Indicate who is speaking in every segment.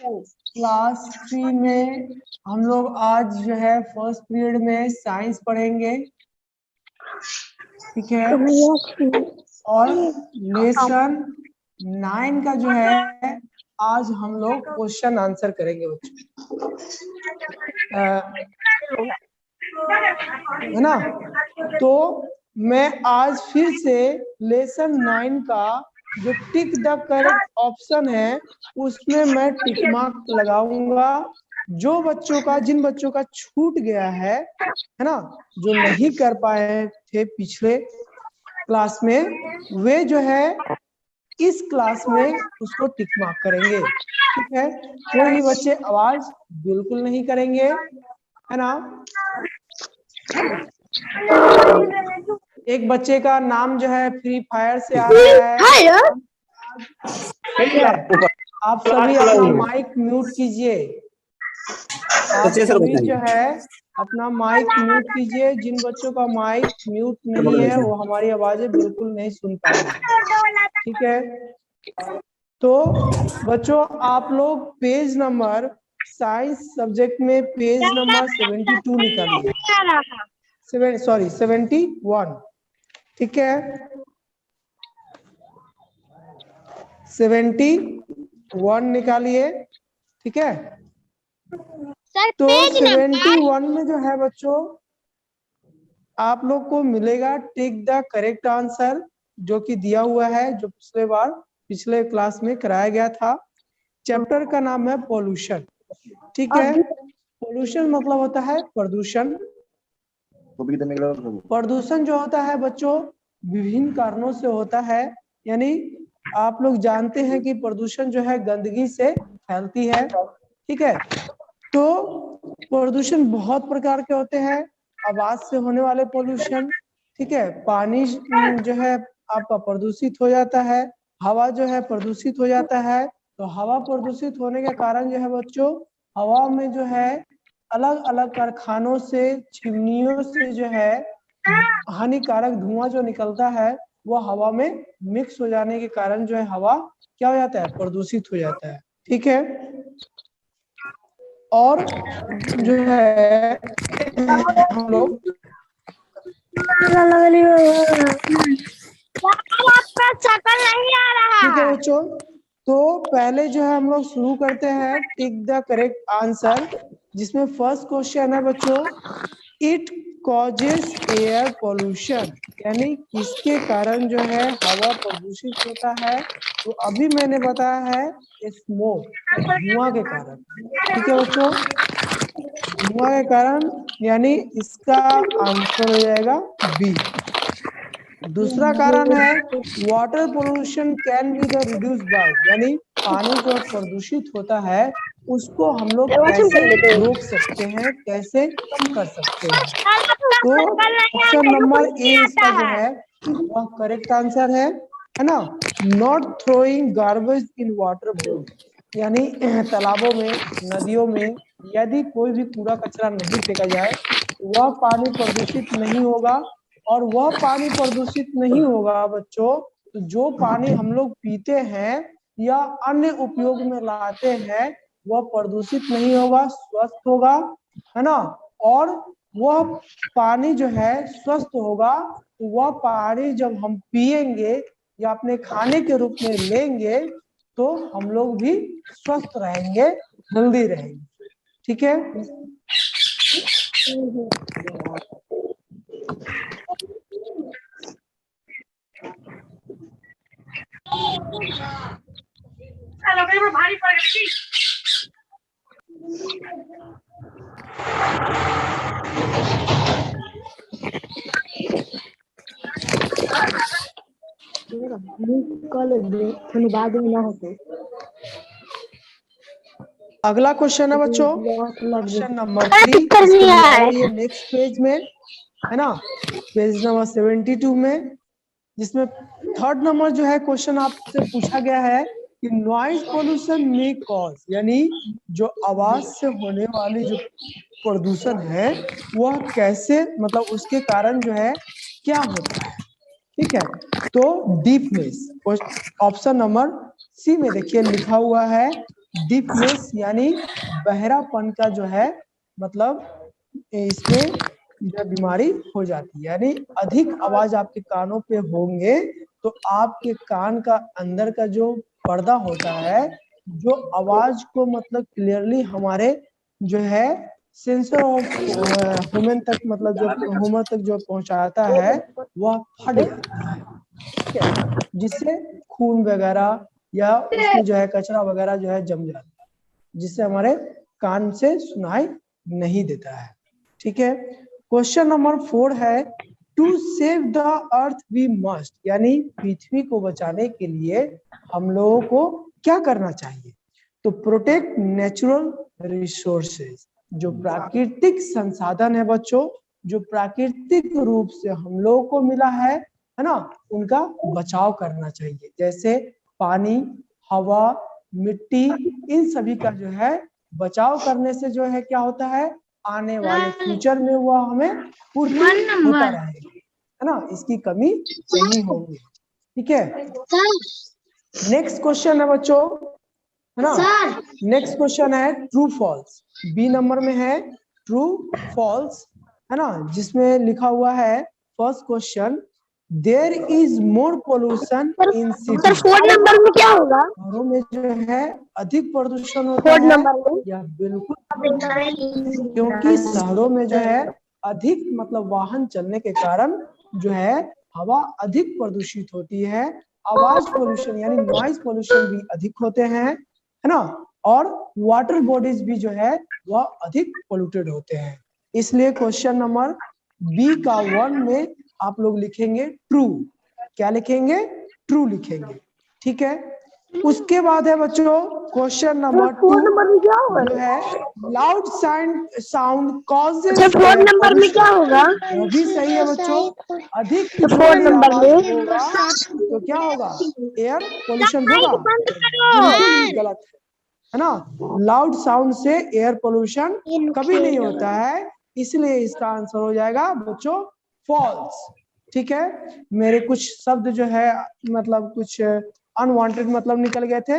Speaker 1: Class 3 में हम लोग आज जो है फर्स्ट पीरियड में साइंस पढ़ेंगे, ठीक है। और लेसन 9 का जो है आज हम लोग क्वेश्चन आंसर करेंगे बच्चों, है ना। तो मैं आज फिर से लेसन 9 का जो टिक द करेक्ट ऑप्शन है उसमें मैं टिक मार्क लगाऊंगा। जो बच्चों का जिन बच्चों का छूट गया है ना, जो नहीं कर पाए थे पिछले क्लास में, वे जो है इस क्लास में उसको टिक मार्क करेंगे, ठीक है। कोई भी बच्चे आवाज बिल्कुल नहीं करेंगे, है ना। एक बच्चे का नाम जो है फ्री फायर से आ रहा है, ठीक है। आप सभी अपना माइक म्यूट कीजिए, आप सभी जो है अपना माइक म्यूट कीजिए। जिन बच्चों का माइक म्यूट नहीं है वो हमारी आवाजें बिल्कुल नहीं सुन पाएंगे, ठीक है। तो बच्चों आप लोग पेज नंबर साइंस सब्जेक्ट में पेज नंबर 72 निकालिए, 71, ठीक है। 71 निकालिए, ठीक है। तो 71 में जो है बच्चों आप लोग को मिलेगा टेक द करेक्ट आंसर, जो कि दिया हुआ है, जो पिछले क्लास में कराया गया था। चैप्टर का नाम है पोल्यूशन, ठीक है। पोल्यूशन मतलब होता है प्रदूषण। प्रदूषण जो होता है बच्चों विभिन्न कारणों से होता है, यानी आप लोग जानते हैं कि प्रदूषण जो है गंदगी से फैलती है, ठीक है। तो प्रदूषण बहुत प्रकार के होते हैं। आवाज से होने वाले पोल्यूशन, ठीक है। पानी जो है आपका प्रदूषित हो जाता है, हवा जो है प्रदूषित हो जाता है। तो हवा प्रदूषित होने के कारण जो है बच्चों हवा में जो है अलग अलग कारखानों से, चिमनियों से जो है हानिकारक धुआं जो निकलता है वो हवा में मिक्स हो जाने के कारण जो है हवा क्या हो जाता है, प्रदूषित हो जाता है, ठीक है। और जो है हम लोग ठीक है बच्चों, तो पहले जो है हम लोग शुरू करते हैं टिक द करेक्ट आंसर, जिसमें फर्स्ट क्वेश्चन है बच्चों, इट कॉजेस एयर पोल्यूशन, यानी किसके कारण जो है हवा प्रदूषित होता है। तो अभी मैंने बताया है स्मोक, धुआं के कारण, ठीक है बच्चों, धुआं के कारण, यानी इसका आंसर हो जाएगा बी। दूसरा कारण है water pollution can be the reduce by, यानी पानी जो प्रदूषित होता है उसको हम लोग कैसे रोक सकते हैं, कैसे कम कर सकते हैं। तो ऑप्शन नंबर ए इसका जो है वह करेक्ट आंसर है ना। Not throwing garbage in water body, यानी तालाबों में, नदियों में यदि कोई भी कूड़ा कचरा नहीं फेंका जाए वह पानी प्रदूषित नहीं होगा। और वह पानी प्रदूषित नहीं होगा बच्चों तो जो पानी हम लोग पीते हैं या अन्य उपयोग में लाते हैं वह प्रदूषित नहीं होगा, स्वस्थ होगा, है ना। और वह पानी जो है स्वस्थ होगा तो वह पानी जब हम पिएंगे या अपने खाने के रूप में लेंगे तो हम लोग भी स्वस्थ रहेंगे, हेल्दी रहेंगे, ठीक है। भारी पड़ गई। अगला क्वेश्चन है बच्चों क्वेश्चन नंबर 3, ये नेक्स्ट पेज में है ना, पेज नंबर 72 में, जिसमें थर्ड नंबर जो है क्वेश्चन आपसे पूछा गया है कि नॉइज पोल्यूशन में कॉज, यानी जो आवाज से होने वाली जो प्रदूषण है वह कैसे, मतलब उसके कारण जो है क्या होता है, ठीक है। तो डीपनेस, ऑप्शन नंबर सी में देखिए लिखा हुआ है डीफनेस यानी बहरापन का जो है मतलब इसमें जो बीमारी हो जाती है, यानी अधिक आवाज आपके कानों पे होंगे तो आपके कान का अंदर का जो पर्दा होता है जो आवाज को मतलब क्लियरली हमारे जो है सेंसर ऑफ ह्यूमन तक मतलब जो ह्यूमन तक जो पहुंचाता है वह फट जाता है, ठीक है, जिससे खून वगैरह या उसमें जो है कचरा वगैरह जो है जम जाता है जिससे हमारे कान से सुनाई नहीं देता है, ठीक है। क्वेश्चन नंबर 4 है to save the earth we must, यानी पृथ्वी को बचाने के लिए हम लोगों को क्या करना चाहिए, तो प्रोटेक्ट नेचुरल रिसोर्सेज, जो प्राकृतिक संसाधन है बच्चों, जो प्राकृतिक रूप से हम लोगों को मिला है ना, उनका बचाव करना चाहिए, जैसे पानी, हवा, मिट्टी, इन सभी का जो है बचाव करने से जो है क्या होता है आने वाले फ्यूचर में वह हमें पूर्ति होता रहेगा, है ना, इसकी कमी नहीं होगी, ठीक है। नेक्स्ट क्वेश्चन है बच्चों, है ना, नेक्स्ट क्वेश्चन है ट्रू फॉल्स, बी नंबर में है ट्रू फॉल्स, है ना, जिसमें लिखा हुआ है first question there is more pollution in city,
Speaker 2: 4 number में क्या होगा,
Speaker 1: शहरों में जो है अधिक प्रदूषण होता है या बिल्कुल, क्योंकि शहरों में जो है अधिक मतलब वाहन चलने के कारण जो है हवा अधिक प्रदूषित होती है, आवाज पोल्यूशन यानी नॉइज पोल्यूशन भी अधिक होते हैं, है ना, और वाटर बॉडीज भी जो है वह अधिक पोल्यूटेड होते हैं, इसलिए क्वेश्चन नंबर बी का 1 में आप लोग लिखेंगे ट्रू, क्या लिखेंगे ट्रू लिखेंगे, ठीक है। उसके बाद है बच्चों क्वेश्चन नंबर 2 जो है लाउड साउंड कॉजेज,
Speaker 2: 4 नंबर में क्या होगा,
Speaker 1: वो भी सही है बच्चों, अधिक
Speaker 2: तो
Speaker 1: जो
Speaker 2: 4
Speaker 1: भी
Speaker 2: नंबर
Speaker 1: आवाज
Speaker 2: में
Speaker 1: होगा तो क्या होगा एयर पोल्यूशन होगा, बिल्कुल ही गलत है ना, लाउड साउंड से एयर पोल्यूशन कभी नहीं होता है, इसलिए इसका आंसर हो जाएगा बच्चों फॉल्स, ठीक है। मेरे कुछ शब्द जो है मतलब कुछ अनवांटेड मतलब निकल गए थे,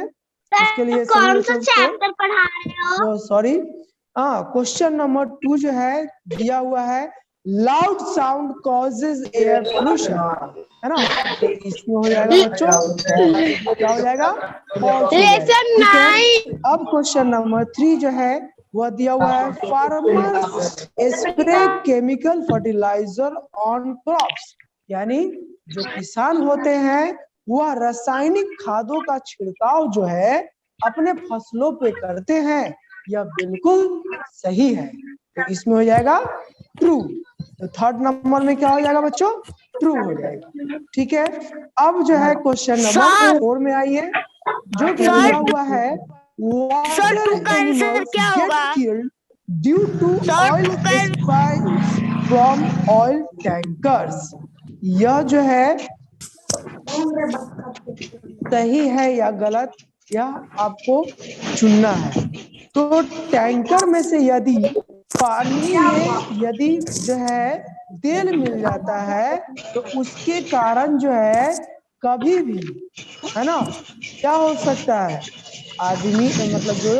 Speaker 1: उसके लिए
Speaker 2: कौन सा चैप्टर पढ़ा रहे हो,
Speaker 1: सॉरी। हाँ, क्वेश्चन नंबर 2 जो है दिया हुआ है loud sound causes air pollution, है ना, तो इसमें हो जाएगा बच्चों क्या हो जाएगा फॉल्स हो जाएगा, ठीक है। अब क्वेश्चन नंबर 3 जो है वह दिया हुआ है farmers spray chemical fertilizer on crops, यानी जो किसान होते हैं वह रासायनिक खादों का छिड़काव जो है अपने फसलों पे करते हैं, यह बिल्कुल सही है, तो इसमें हो जाएगा ट्रू, तो थर्ड नंबर में क्या हो जाएगा बच्चों ट्रू हो जाएगा, ठीक है। अब जो है क्वेश्चन नंबर 4 में आइए जो कि दिया हुआ है water animals get killed due to oil spills from oil tankers, यह जो है सही है या गलत यह आपको चुनना है, तो टैंकर में से यदि पानी में यदि जो है तेल मिल जाता है तो उसके कारण जो है कभी भी, है ना, क्या हो सकता है आदमी मतलब जो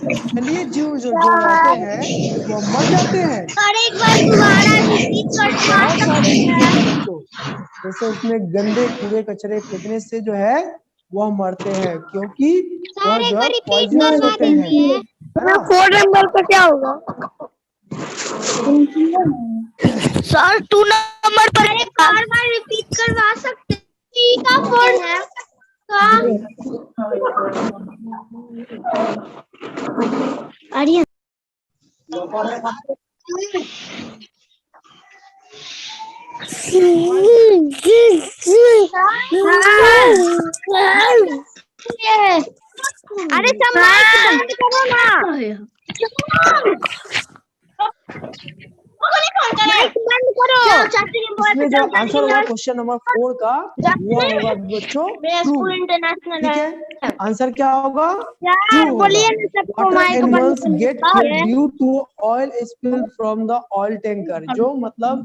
Speaker 1: जलीय जीव जो जो रहते हैं वो मर जाते हैं,
Speaker 2: और एक बार दोबारा रिपीट करवा
Speaker 1: बहुत सारी
Speaker 2: सकते
Speaker 1: रीजन
Speaker 2: हैं,
Speaker 1: है बच्चों, जैसे उसमें गंदे कूड़े कचरे फेंकने से जो है वह मरते हैं क्योंकि वह
Speaker 2: सर एक
Speaker 1: जो है
Speaker 2: बार रिपीट
Speaker 1: पॉइजनस
Speaker 2: करवा
Speaker 1: होते हैं,
Speaker 2: दीजिए,
Speaker 1: है ना।
Speaker 2: 4 नंबर का क्या होगा, सर 2 नंबर पर एक बार रिपीट करवा सकते हैं, अरे अरे सब माइक बंद करो ना, माइक बंद करो,
Speaker 1: इसमें जो आंसर होगा क्वेश्चन नंबर 4 का वह होगा बच्चों ट्रू, ठीक है, आंसर क्या होगा ट्रू होगा, water animals get killed due to oil spill from the oil tanker, जो मतलब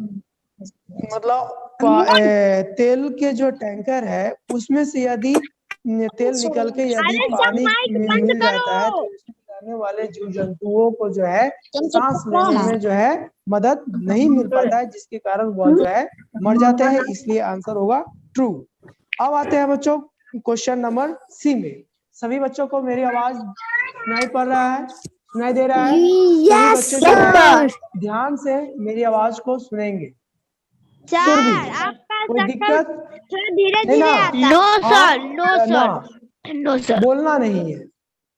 Speaker 1: तेल के जो टैंकर है उसमें से यदि तेल निकल के यदि पानी में मिल जाता है तो इसमें रहने वाले जीव जंतुओं को जो है सांस लेने में जो है मदद नहीं मिल पाता है, जिसके कारण वह जो है मर जाते हैं। इसलिए आंसर होगा ट्रू। अब आते हैं बच्चों क्वेश्चन नंबर सी में। सभी बच्चों को मेरी आवाज सुनाई पड़ रहा है, सुनाई दे रहा है? सभी बच्चे जो है ध्यान से मेरी आवाज को सुनेंगे। सुरभि, कोई दिक्कत?
Speaker 2: थोड़ा धीरे धीरे आता। No sir, no sir, no sir.
Speaker 1: बोलना नहीं है,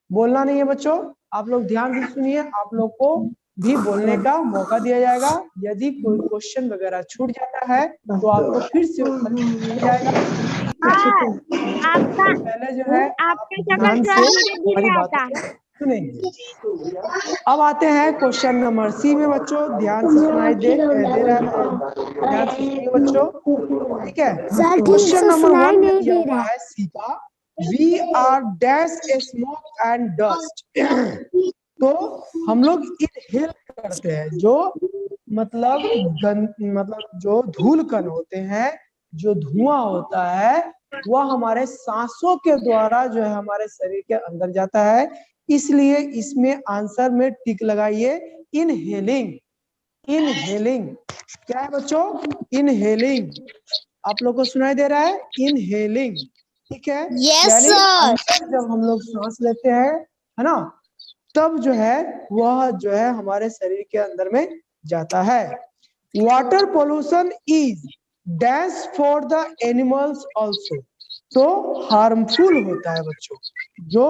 Speaker 1: बोलना नहीं है बच्चों। आप लोग ध्यान से सुनिए, आप लोग को भी बोलने का मौका दिया जाएगा। यदि कोई क्वेश्चन वगैरह छूट जाता है तो आपको फिर से उत्तर दिया जाएगा।
Speaker 2: आपका
Speaker 1: पहले जो है
Speaker 2: आपका
Speaker 1: ध्यान
Speaker 2: शक्ल
Speaker 1: से
Speaker 2: धीरे
Speaker 1: हमारी
Speaker 2: धीरे
Speaker 1: बातों
Speaker 2: आता।
Speaker 1: को सुनेंगे। अब आते हैं क्वेश्चन नंबर सी में बच्चों। ध्यान से सुनाई दे रहा है, ध्यान से सुनिए बच्चों, ठीक है? क्वेश्चन नंबर 1 में दिया हुआ है सी का, we are dash smoke and dust. तो हम लोग इनहेल करते हैं, जो मतलब जो धूल कण होते हैं, जो धुआं होता है, वह हमारे सांसों के द्वारा जो है हमारे शरीर के अंदर जाता है। इसलिए इसमें आंसर में टिक लगाइए, इनहेलिंग। इनहेलिंग क्या है बच्चों? इनहेलिंग। आप लोग को सुनाई दे रहा है? इनहेलिंग, ठीक है? यानी अंदर जब हम लोग सांस लेते हैं, है ना, तब जो है वह जो है हमारे शरीर के अंदर में जाता है। Water pollution is dash for the animals also. तो हार्मफुल होता है बच्चों, जो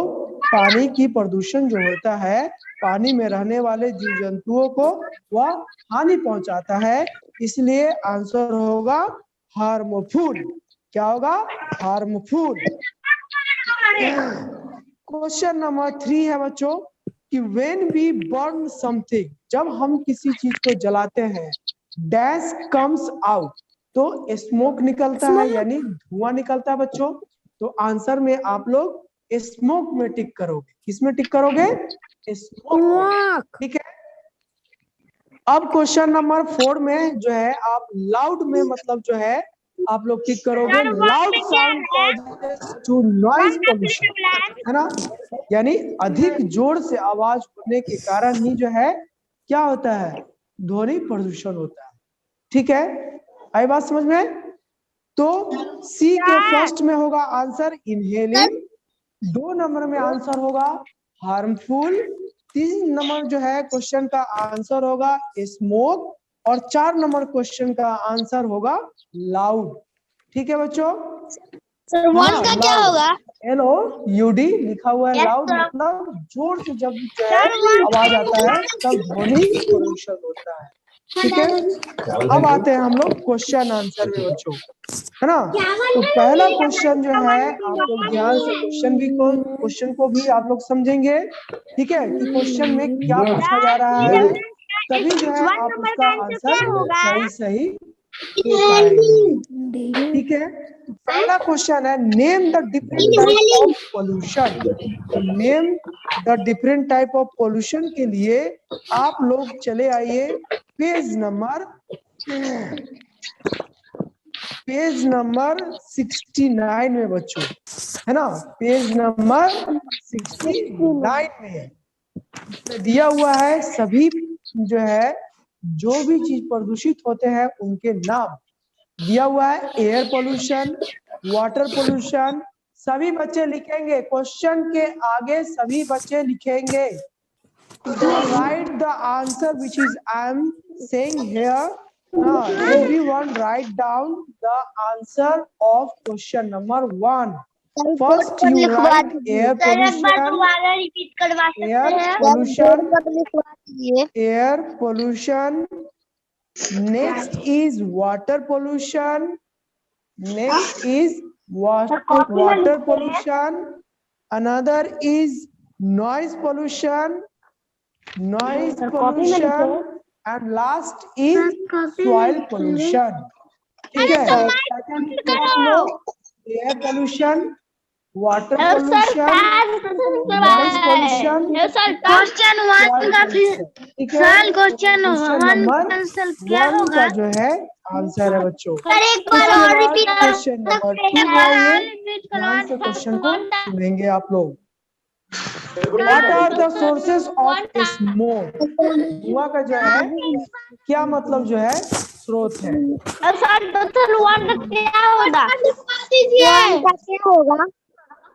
Speaker 1: पानी की प्रदूषण जो होता है, पानी में रहने वाले जीव जंतुओं को वह हानि पहुंचाता है। इसलिए आंसर होगा हार्मफुल। क्या होगा? हार्मफुल। क्वेश्चन नंबर 3 है बच्चों कि व्हेन वी बर्न समथिंग, जब हम किसी चीज को जलाते हैं, डैश कम्स आउट। तो स्मोक निकलता है, यानी धुआं निकलता है बच्चों। तो आंसर में आप लोग स्मोक में टिक करोगे। किसमें टिक करोगे? स्मोक, ठीक है? अब क्वेश्चन नंबर 4 में जो है आप लाउड में मतलब जो है आप लोग टिक करोगे, loud sound causes to noise pollution, है ना? यानी अधिक जोर से आवाज होने के कारण ही जो है क्या होता है? ध्वनि प्रदूषण होता है, ठीक है? आई बात समझ में? तो सी के फर्स्ट में होगा आंसर इनहेलिंग, 2 नंबर में आंसर होगा हार्मफुल, 3 नंबर जो है क्वेश्चन का आंसर होगा स्मोक, और 4 नंबर क्वेश्चन का आंसर होगा लाउड। ठीक है बच्चों?
Speaker 2: सर वन का क्या होगा?
Speaker 1: LOUD लिखा हुआ है, लाउड मतलब जोर से जब जो है आवाज आता है तब ध्वनि प्रदूषण होता है, ठीक है? अब आते हैं हम लोग क्वेश्चन आंसर में बच्चों, है ना? तो पहला क्वेश्चन जो है आप लोग ध्यान से क्वेश्चन को भी आप लोग समझेंगे, ठीक है, कि क्वेश्चन में क्या पूछा जा रहा है, तभी जो है आप उसका आंसर सही दे पाएंगे, ठीक है? पहला क्वेश्चन है name the different type of pollution. Name the different type of pollution के लिए आप लोग चले आइए पेज नंबर 69 में बच्चों, है ना? पेज नंबर 69 में दिया हुआ है सभी जो है जो भी चीज प्रदूषित होते हैं उनके नाम दिया हुआ है। एयर पोल्यूशन, वाटर पोल्यूशन, सभी बच्चे लिखेंगे, क्वेश्चन के आगे सभी बच्चे लिखेंगे। Right the answer which is I am saying here. Everyone write down the answer of question number 1. First you write air pollution, air pollution. Next is water pollution. Next is water pollution. Another is noise pollution. Noise pollution. And last is soil pollution. ठीक है? Air pollution, water pollution, noise pollution,
Speaker 2: question one का फिर
Speaker 1: ठीक है।
Speaker 2: Sir question
Speaker 1: question
Speaker 2: one
Speaker 1: number
Speaker 2: cancel क्या
Speaker 1: 1
Speaker 2: होगा?
Speaker 1: का जो है आंसर है बच्चों।
Speaker 2: सर एक बार
Speaker 1: इसके
Speaker 2: और
Speaker 1: बाद
Speaker 2: रिपीट
Speaker 1: क्वेश्चन नंबर 2 है, ये ध्यान से क्वेश्चन को
Speaker 2: कर
Speaker 1: सुनेंगे आप लोग। What are the sources of smoke? धुआं का जो है क्या मतलब जो है स्रोत है।
Speaker 2: सर टोटल वन का क्या होगा?
Speaker 3: वन का क्या होगा?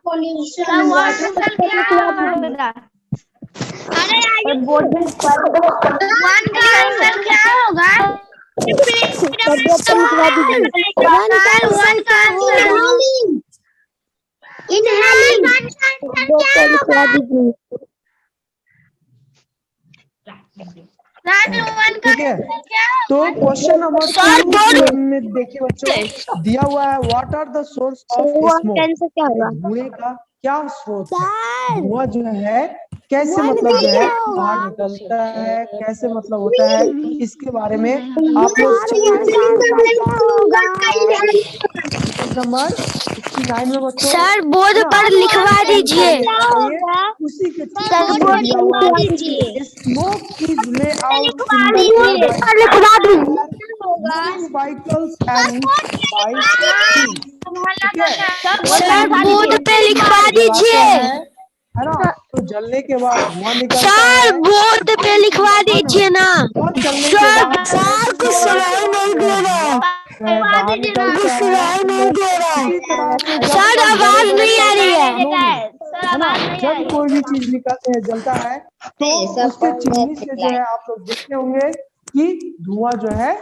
Speaker 2: सर वन का क्या होगा? अरे वन का आंसर क्या होगा?
Speaker 3: तबियत तो लिखवा दीजिए। वन का आंसर क्या होगा?
Speaker 2: इनहेलिंग।
Speaker 3: तबियत तो लिखवा दीजिए।
Speaker 2: सर वन का
Speaker 1: ठीक है,
Speaker 2: आंसर क्या
Speaker 1: तो
Speaker 2: होगा?
Speaker 1: क्वेश्चन नंबर
Speaker 2: सर
Speaker 1: 2 में देखिए बच्चों, दिया हुआ है what are the source of
Speaker 3: वन का
Speaker 1: स्मोक।
Speaker 3: आंसर क्या होगा?
Speaker 1: धुएं का क्या स्रोत है।
Speaker 3: सर
Speaker 1: धुआं जो है कैसे
Speaker 3: वन
Speaker 1: मतलब
Speaker 3: का
Speaker 1: जो है
Speaker 3: क्या होगा?
Speaker 1: बाहर निकलता है, कैसे मतलब होता है, इसके बारे में आप लोग
Speaker 3: सर वन का आंसर क्या होगा?
Speaker 1: पेज नंबर 69 में बच्चों
Speaker 2: सर बोर्ड
Speaker 1: ना,
Speaker 2: पर लिखवा दीजिए।
Speaker 1: बताइए, उसी के ठीक
Speaker 2: सर
Speaker 1: नीचे
Speaker 2: बोर्ड
Speaker 1: दिया
Speaker 2: पर
Speaker 1: हुआ
Speaker 2: लिखवा
Speaker 1: है
Speaker 2: दीजिए।
Speaker 1: स्मोक इज ले आउट
Speaker 2: लिखवा
Speaker 1: इन द एयर
Speaker 2: दीजिए।
Speaker 1: बाय
Speaker 2: लिखवा दीजिए।
Speaker 1: moving vehicles and by trees। ठीक है,
Speaker 2: सर बोर्ड पे लिखवा दीजिए।
Speaker 1: है ना। तो जलने के बाद धुआं निकलता
Speaker 2: सर
Speaker 1: है,
Speaker 2: बोर्ड पे लिखवा दीजिए ना।
Speaker 1: और जलने के बाद
Speaker 2: सर कुछ सुनाई नहीं दे रहा।
Speaker 1: बाहर निकलता है।
Speaker 2: नहीं दे रहा।
Speaker 1: इसी तरह से जब
Speaker 2: सर
Speaker 1: तक
Speaker 2: आवाज
Speaker 1: बड़े-बड़े
Speaker 2: नहीं आ रही है।
Speaker 1: है ना, जब कोई भी चीज निकल जलता है तो उसके चिमनी से जो है आप लोग देखते होंगे कि धुआं जो है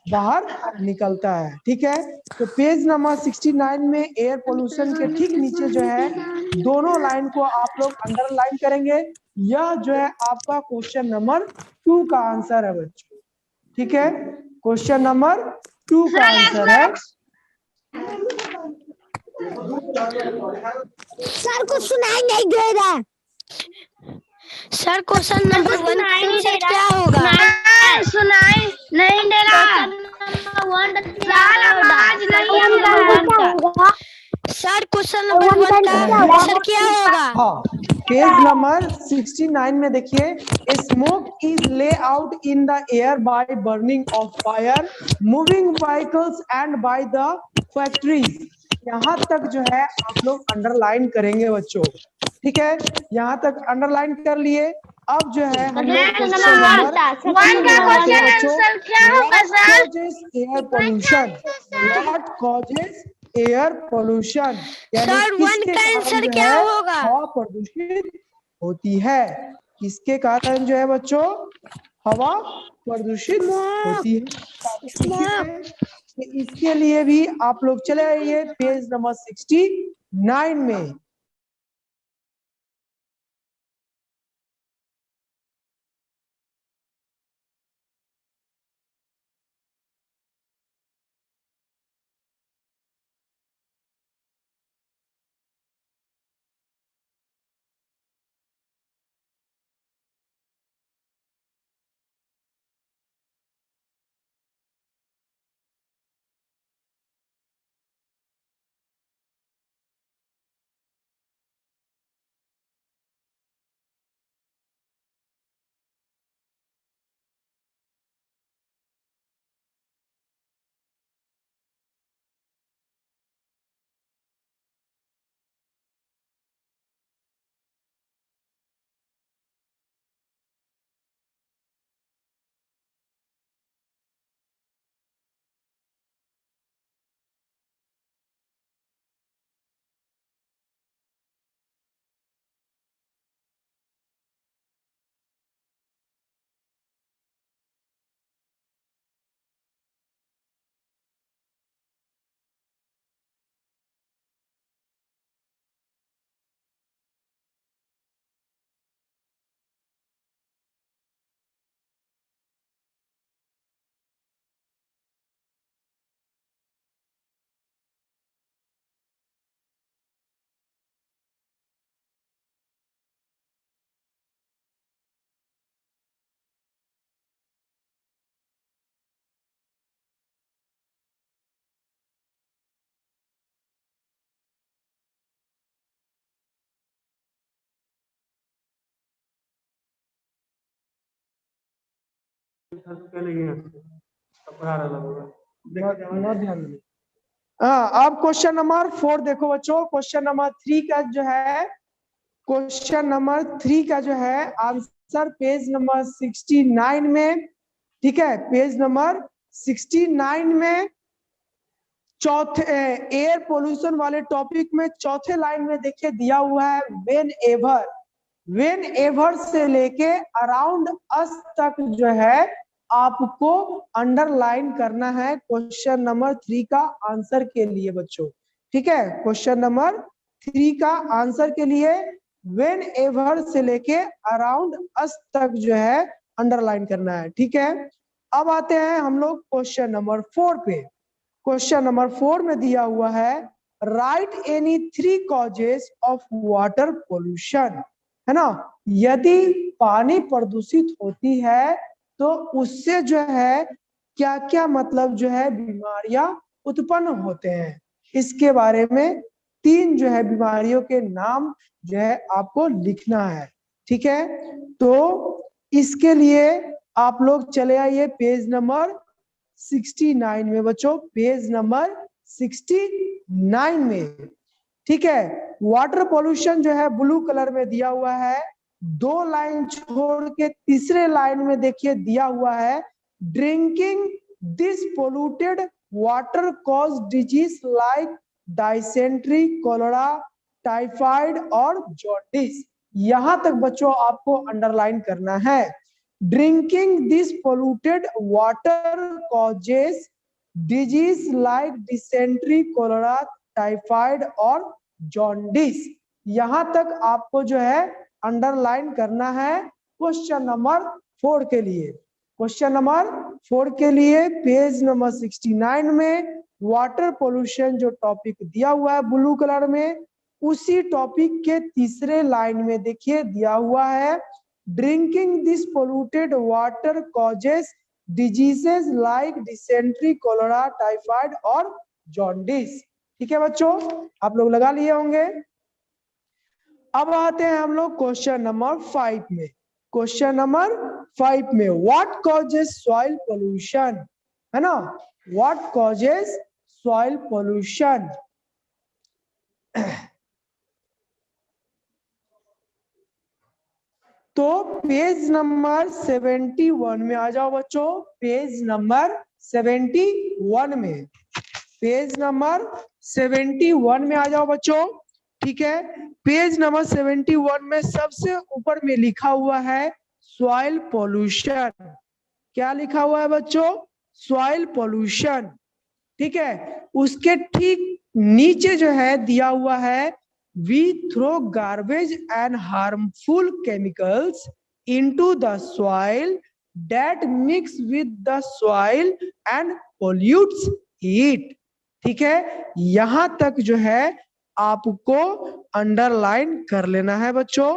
Speaker 1: बाहर निकलता है। ठीक है, तो पेज नंबर 69 में एयर पोल्यूशन के ठीक नीचे जो है दोनों लाइन को आप लोग अंडरलाइन करेंगे। यह जो है आपका क्वेश्चन नंबर 2 का आंसर है बच्चों। ठीक है, क्वेश्चन नंबर 2 का आंसर है।
Speaker 3: सर कुछ सुनाई नहीं दे रहा।
Speaker 2: सर क्वेश्चन नंबर 1 का आंसर क्या होगा? सुनाई नहीं दे रहा। सर आवाज नहीं आ रहा। सर क्वेश्चन नंबर 1 का आंसर क्या होगा?
Speaker 1: हाँ, पेज नंबर 69 में देखिए, स्मोक इज ले out in the air by burning of fire, moving vehicles and by the factories. यहाँ तक जो है आप लोग अंडरलाइन करेंगे बच्चों। ठीक है, यहाँ तक अंडरलाइन कर लिए। अब जो है हम लोग क्वेश्चन नंबर 3 में आते हैं बच्चों। What causes air pollution? What causes air pollution? यानी
Speaker 2: सर 1
Speaker 1: किसके
Speaker 2: का
Speaker 1: कारण
Speaker 2: आंसर
Speaker 1: जो
Speaker 2: क्या
Speaker 1: है
Speaker 2: होगा?
Speaker 1: हवा प्रदूषित होती है। किसके कारण जो है बच्चों हवा प्रदूषित होती है। ठीक है, तो इसके लिए भी आप लोग चले आइए पेज नंबर 69 में। हाँ, अब क्वेश्चन नंबर 4 देखो बच्चों। क्वेश्चन नंबर 3 का जो है, क्वेश्चन नंबर 3 का जो है आंसर पेज नंबर 69 में, ठीक है, पेज नंबर 69 में चौथे एयर पोल्यूशन वाले टॉपिक में चौथे लाइन में देखिए दिया हुआ है वेन एवर से लेके अराउंड अस तक जो है आपको अंडरलाइन करना है क्वेश्चन नंबर 3 का आंसर के लिए बच्चों, ठीक है। क्वेश्चन नंबर 3 का आंसर के लिए वेन एवर से लेके अराउंड अस तक जो है अंडरलाइन करना है, ठीक है। अब आते हैं हम लोग क्वेश्चन नंबर 4 पे। क्वेश्चन नंबर 4 में दिया हुआ है right any 3 causes of water pollution, है ना। यदि पानी प्रदूषित होती है तो उससे जो है क्या क्या मतलब जो है बीमारियां उत्पन्न होते हैं, इसके बारे में 3 जो है बीमारियों के नाम जो है आपको लिखना है, ठीक है। तो इसके लिए आप लोग चले आइए पेज नंबर 69 में बच्चों, पेज नंबर 69 में, ठीक है। वाटर पोल्यूशन जो है ब्लू कलर में दिया हुआ है। 2 लाइन छोड़ के तीसरे लाइन में देखिए दिया हुआ है drinking this polluted water cause disease like dysentery, cholera, typhoid और जॉन्डिस। यहां तक बच्चों आपको अंडरलाइन करना है। Drinking this polluted water causes disease like dysentery, cholera, typhoid और जॉन्डिस। यहां तक आपको जो है अंडरलाइन करना है क्वेश्चन नंबर 4 के लिए। क्वेश्चन नंबर 4 के लिए पेज नंबर 69 में वाटर पोल्यूशन जो टॉपिक दिया हुआ है ब्लू कलर में, उसी टॉपिक के तीसरे लाइन में देखिए दिया हुआ है drinking this polluted water causes diseases like dysentery, cholera, typhoid और जॉन्डिस, ठीक है बच्चों, आप लोग लगा लिए होंगे। अब आते हैं हम लोग क्वेश्चन नंबर 5 में। क्वेश्चन नंबर 5 में व्हाट कॉजेस सॉइल पोल्यूशन, है ना, व्हाट कॉजेस सॉइल पोल्यूशन। तो पेज नंबर 71 में आ जाओ बच्चों, पेज नंबर 71 में, पेज नंबर 71 में आ जाओ बच्चों, ठीक है। पेज नंबर 71 में सबसे ऊपर में लिखा हुआ है सॉइल पोल्यूशन। क्या लिखा हुआ है बच्चों? सॉइल पोल्यूशन, ठीक है। उसके ठीक नीचे जो है दिया हुआ है we throw garbage and harmful chemicals into the soil that mix with the soil and pollutes it, ठीक है। यहां तक जो है आपको अंडरलाइन कर लेना है बच्चों,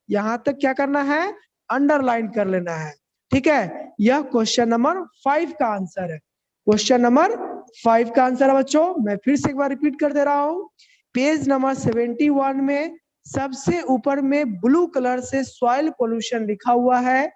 Speaker 1: यहां तक क्या करना है, अंडरलाइन कर लेना है, ठीक है। यह क्वेश्चन नंबर 5 का आंसर है। क्वेश्चन नंबर 5 का आंसर है बच्चों, मैं फिर से एक बार रिपीट कर दे रहा हूं। पेज नंबर 71 में सबसे ऊपर में ब्लू कलर से सॉइल पोल्यूशन लिखा हुआ है,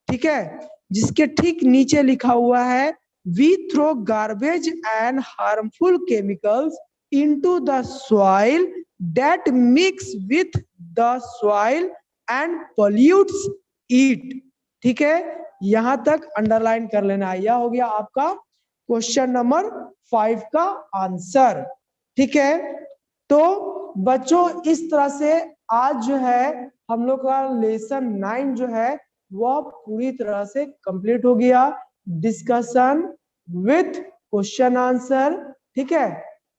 Speaker 1: ठीक है, जिसके ठीक नीचे लिखा हुआ है we throw garbage and harmful chemicals into the soil that mix with the soil and pollutes it, ठीक है। यहां तक अंडरलाइन कर लेना है। यह हो गया आपका क्वेश्चन नंबर 5 का आंसर, ठीक है। तो बच्चों इस तरह से आज जो है हम लोग का लेसन 9 जो है वह पूरी तरह से कंप्लीट हो गया, डिस्कशन विथ क्वेश्चन आंसर, ठीक है।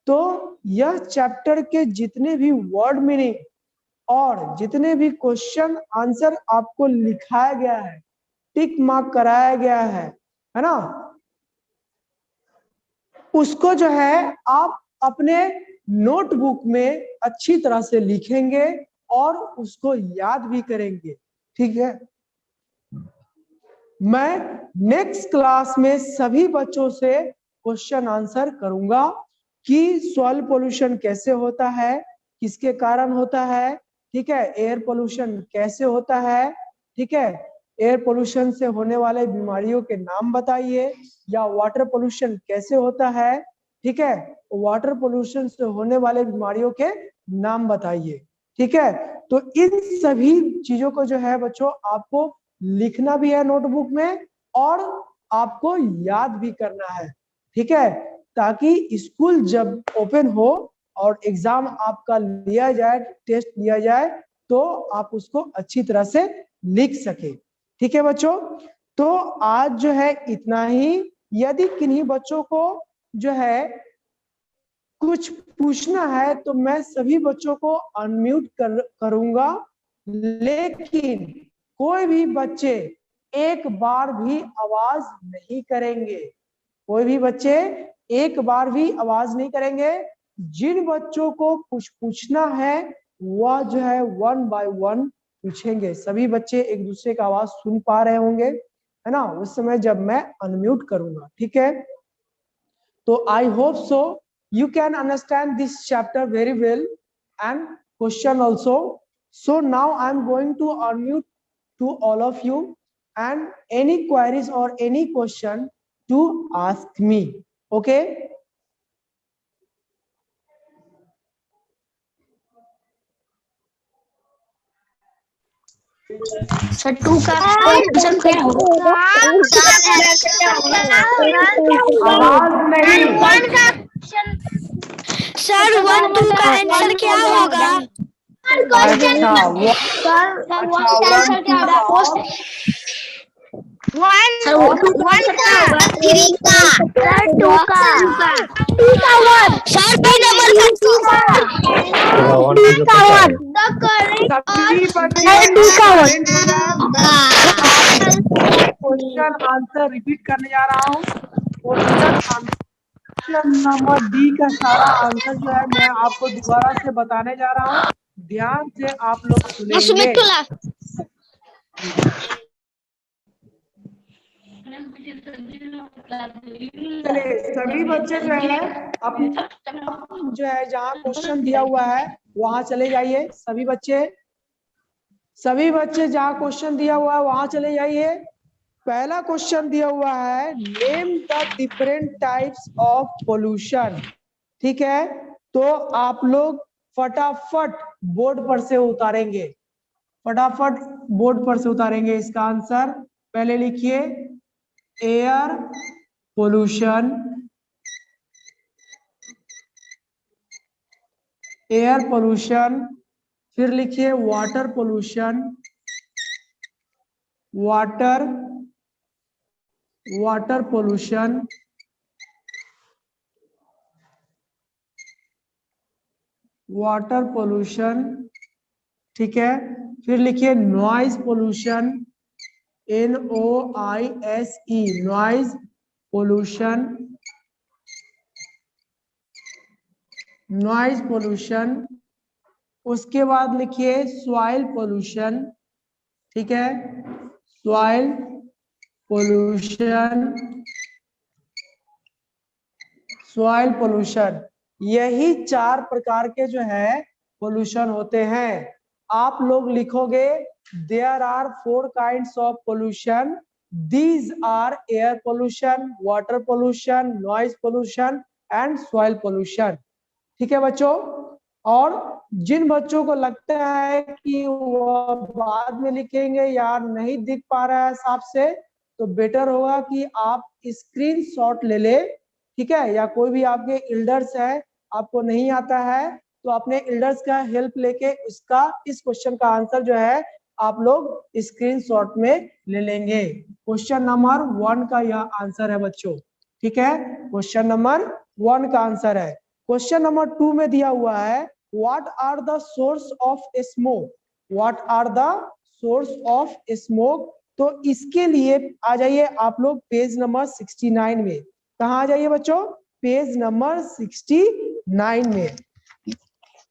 Speaker 1: तो यह चैप्टर के जितने भी वर्ड मीनिंग और जितने भी क्वेश्चन आंसर आपको लिखाया गया है, टिक मार्क कराया गया है ना, उसको जो है आप अपने नोटबुक में अच्छी तरह से लिखेंगे और उसको याद भी करेंगे, ठीक है। मैं नेक्स्ट क्लास में सभी बच्चों से क्वेश्चन आंसर करूंगा कि सॉइल पोल्यूशन कैसे होता है, किसके कारण होता है, ठीक है, एयर पोल्यूशन कैसे होता है, ठीक है, एयर पोल्यूशन से होने वाले बीमारियों के नाम बताइए, या वाटर पोल्यूशन कैसे होता है, ठीक है, वाटर पोल्यूशन से होने वाले बीमारियों के नाम बताइए, ठीक है। तो इन सभी चीजों को जो है बच्चों आपको लिखना भी है नोटबुक में और आपको याद भी करना है, ठीक है, ताकि स्कूल जब ओपन हो और एग्जाम आपका लिया जाए, टेस्ट लिया जाए, तो आप उसको अच्छी तरह से लिख सके, ठीक है बच्चों। तो आज जो है इतना ही। यदि किन्हीं बच्चों को जो है कुछ पूछना है तो मैं सभी बच्चों को अनम्यूट करूंगा, लेकिन कोई भी बच्चे एक बार भी आवाज नहीं करेंगे, कोई भी बच्चे एक बार भी आवाज नहीं करेंगे। जिन बच्चों को कुछ पूछना है वह जो है 1 बाय 1 पूछेंगे। सभी बच्चे एक दूसरे का आवाज सुन पा रहे होंगे, है ना, उस समय जब मैं अनम्यूट करूंगा, ठीक है। तो I hope so you can understand this chapter very well and question also. So now I'm going to unmute to all of you and any queries or any question to ask me, okay?
Speaker 2: Sir 2 का answer क्या होगा?
Speaker 1: आवाज नहीं।
Speaker 2: Sir 1 2 का answer क्या होगा?
Speaker 1: Question answer repeat करने जा रहा हूँ। क्वेश्चन नंबर डी का सारा आंसर जो है मैं आपको दोबारा से बताने जा रहा हूँ, ध्यान से आप लोग सुनेंगे। चलिए सभी बच्चे जो है अपना जो है जहाँ क्वेश्चन दिया हुआ है वहां चले जाइए। सभी बच्चे जहाँ क्वेश्चन दिया हुआ है वहां चले जाइए। पहला क्वेश्चन दिया हुआ है name the different types of pollution, ठीक है। तो आप लोग फटाफट बोर्ड पर से उतारेंगे, फटाफट बोर्ड पर से उतारेंगे इसका आंसर। पहले लिखिए एयर पोल्यूशन, एयर पोल्यूशन, फिर लिखिए water pollution, water pollution, water pollution, ठीक है। फिर लिखिए noise pollution, NOISE, noise pollution, noise pollution. उसके बाद लिखिए सॉइल पोल्यूशन, ठीक है, सॉइल पोल्यूशन, सॉइल पोल्यूशन। यही 4 प्रकार के जो है पोल्यूशन होते हैं। आप लोग लिखोगे there are 4 kinds of pollution, these are air pollution, water pollution, noise pollution and soil pollution, ठीक है बच्चों। और जिन बच्चों को लगता है कि वो बाद में लिखेंगे या नहीं दिख पा रहा है साफ से, तो बेटर होगा कि आप स्क्रीनशॉट ले ले, ठीक है, या कोई भी आपके एल्डर्स है आपको नहीं आता है तो अपने एल्डर्स का हेल्प लेके इसका इस क्वेश्चन का आंसर जो है आप लोग स्क्रीनशॉट में ले लेंगे। क्वेश्चन नंबर 1 का यह आंसर है बच्चों, ठीक है, क्वेश्चन नंबर 1 का आंसर है। क्वेश्चन नंबर 2 में दिया हुआ है what are the source of smoke, what are the source of smoke. तो इसके लिए आ जाइए आप लोग पेज नंबर 69 में। कहाँ आ जाइए बच्चों? पेज नंबर 69 में।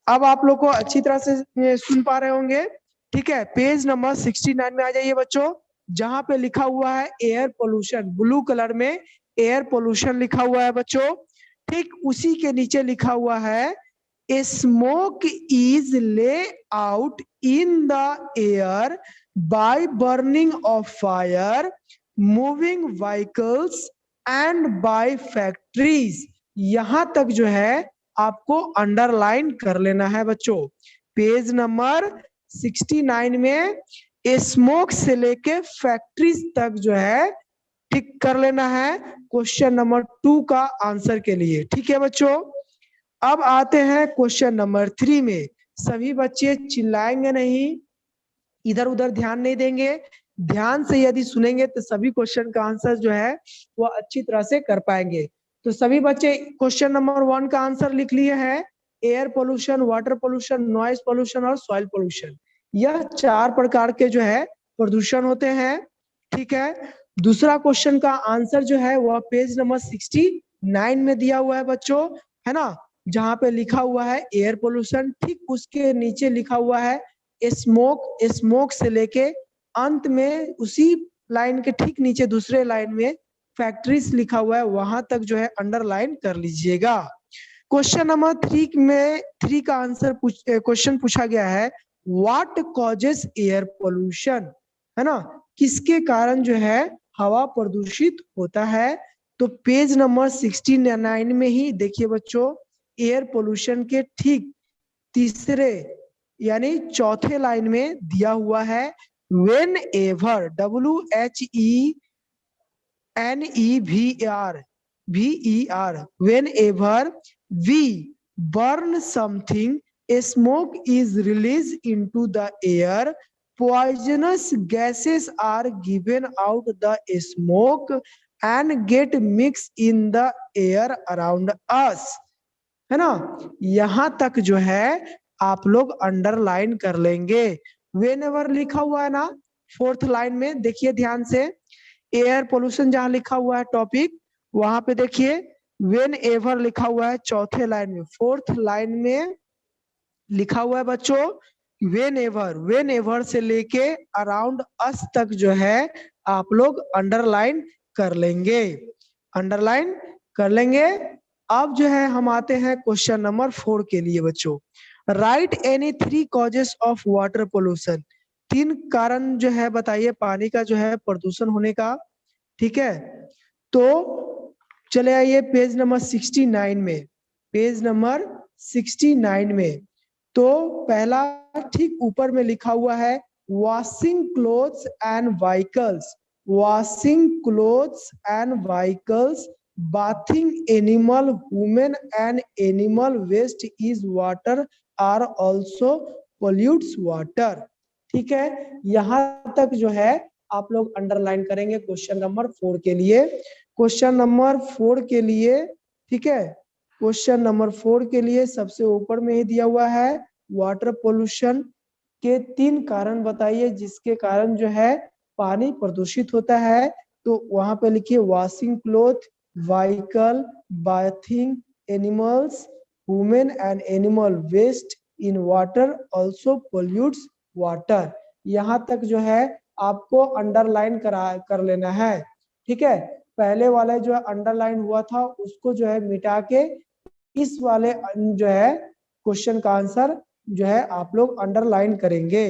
Speaker 1: अब आप लोग को अच्छी तरह से सुन पा रहे होंगे, ठीक है। पेज नंबर 69 में आ जाइए बच्चों, जहां पे लिखा हुआ है एयर पोल्यूशन, ब्लू कलर में एयर पोल्यूशन लिखा हुआ है बच्चों। ठीक उसी के नीचे लिखा हुआ है स्मोक इज ले out in the air by burning of fire, moving vehicles and by factories। यहां तक जो है आपको अंडरलाइन कर लेना है बच्चों। पेज नंबर 69 में स्मोक से लेके फैक्ट्रीज तक जो है टिक कर लेना है क्वेश्चन नंबर 2 का आंसर के लिए। ठीक है बच्चों, अब आते हैं क्वेश्चन नंबर 3 में। सभी बच्चे चिल्लाएंगे नहीं, इधर उधर ध्यान नहीं देंगे, ध्यान से यदि सुनेंगे तो सभी क्वेश्चन का आंसर जो है वो अच्छी तरह से कर पाएंगे। तो सभी बच्चे क्वेश्चन नंबर 1 का आंसर लिख लिए हैं। Air pollution, water pollution, noise pollution और सॉइल पोल्यूशन, यह 4 प्रकार के जो है प्रदूषण होते हैं। ठीक है, दूसरा क्वेश्चन का आंसर जो है वह पेज नंबर 69 में दिया हुआ है बच्चों, है ना, जहां पे लिखा हुआ है एयर पोल्यूशन, ठीक उसके नीचे लिखा हुआ है स्मोक। स्मोक से लेके अंत में उसी लाइन के ठीक नीचे दूसरे लाइन में फैक्ट्रीज लिखा हुआ है, वहां तक जो है अंडरलाइन कर लीजिएगा। क्वेश्चन नंबर 3 का आंसर क्वेश्चन पूछा गया है व्हाट कॉजेस एयर पोल्यूशन, है ना, किसके कारण जो है हवा प्रदूषित होता है। तो पेज नंबर 69 में ही देखिए बच्चों, एयर पोल्यूशन के ठीक तीसरे यानी चौथे लाइन में दिया हुआ है whenever, WHENEVER, whenever we burn something smoke is released into the air, poisonous gases are given out the smoke and get mixed in the air around us, है ना। यहां तक जो है आप लोग अंडरलाइन कर लेंगे। वेन एवर लिखा हुआ है ना 4th लाइन में, देखिए ध्यान से, एयर पोल्यूशन जहां लिखा हुआ है टॉपिक, वहां पे देखिए वेन एवर लिखा हुआ है चौथे लाइन में। 4th लाइन में लिखा हुआ है बच्चों वेन एवर से लेके अराउंड अस तक जो है आप लोग अंडरलाइन कर लेंगे, अंडरलाइन कर लेंगे। अब जो है हम आते हैं क्वेश्चन नंबर 4 के लिए बच्चों। Right any 3 causes of water pollution, 3 कारण जो है बताइए पानी का जो है प्रदूषण होने का। ठीक है, तो चले आइए पेज नंबर 69 में। पेज नंबर 69 में तो पहला ठीक ऊपर में लिखा हुआ है washing clothes and vehicles, washing clothes and vehicles, bathing animal, human and animal waste is water are also pollutes water। ठीक है, यहां तक जो है आप लोग अंडरलाइन करेंगे क्वेश्चन नंबर 4 के लिए। क्वेश्चन नंबर 4 के लिए, ठीक है, क्वेश्चन नंबर 4 के लिए सबसे ऊपर में ही दिया हुआ है वाटर पोल्यूशन के 3 कारण बताइए जिसके कारण जो है पानी प्रदूषित होता है। तो वहां पे लिखिए washing cloth, vehicle, bathing animals, human and animal waste in water also pollutes water. यहाँ तक जो है आपको अंडरलाइन कर लेना है। ठीक है, पहले वाला जो है अंडरलाइन हुआ था उसको जो है मिटा के इस वाले जो है क्वेश्चन का आंसर जो है आप लोग अंडरलाइन करेंगे।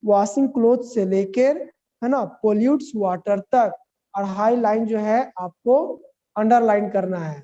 Speaker 1: वॉशिंग क्लोथ से लेकर, है ना, पोल्यूट्स वाटर तक, और हाई लाइन जो है आपको अंडरलाइन करना है।